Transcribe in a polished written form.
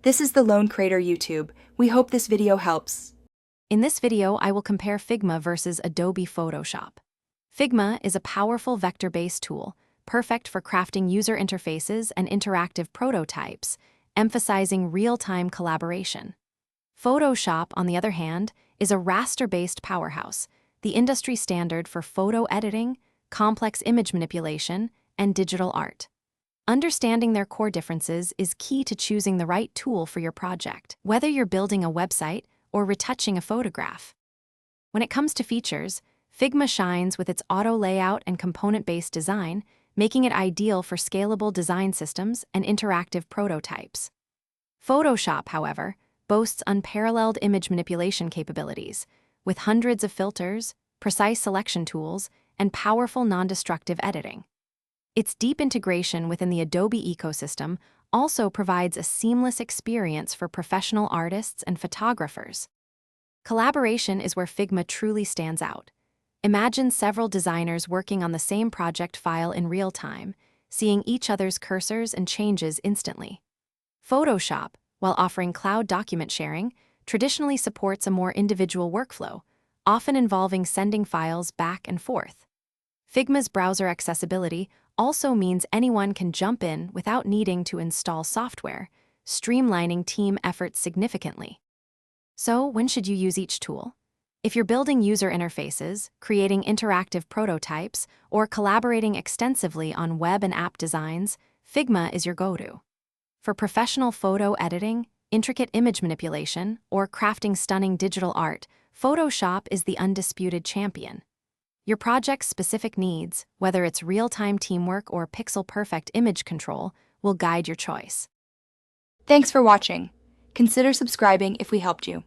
This is the Lone Crater YouTube. We hope this video helps. In this video, I will compare Figma versus Adobe Photoshop. Figma is a powerful vector-based tool, perfect for crafting user interfaces and interactive prototypes, emphasizing real-time collaboration. Photoshop, on the other hand, is a raster-based powerhouse, the industry standard for photo editing, complex image manipulation, and digital art. Understanding their core differences is key to choosing the right tool for your project, whether you're building a website or retouching a photograph. When it comes to features, Figma shines with its auto layout and component-based design, making it ideal for scalable design systems and interactive prototypes. Photoshop, however, boasts unparalleled image manipulation capabilities, with hundreds of filters, precise selection tools, and powerful non-destructive editing. Its deep integration within the Adobe ecosystem also provides a seamless experience for professional artists and photographers. Collaboration is where Figma truly stands out. Imagine several designers working on the same project file in real time, seeing each other's cursors and changes instantly. Photoshop, while offering cloud document sharing, traditionally supports a more individual workflow, often involving sending files back and forth. Figma's browser accessibility also means anyone can jump in without needing to install software, streamlining team efforts significantly. So, when should you use each tool? If you're building user interfaces, creating interactive prototypes, or collaborating extensively on web and app designs, Figma is your go-to. For professional photo editing, intricate image manipulation, or crafting stunning digital art, Photoshop is the undisputed champion. Your project's specific needs, whether it's real-time teamwork or pixel-perfect image control, will guide your choice. Thanks for watching. Consider subscribing if we helped you.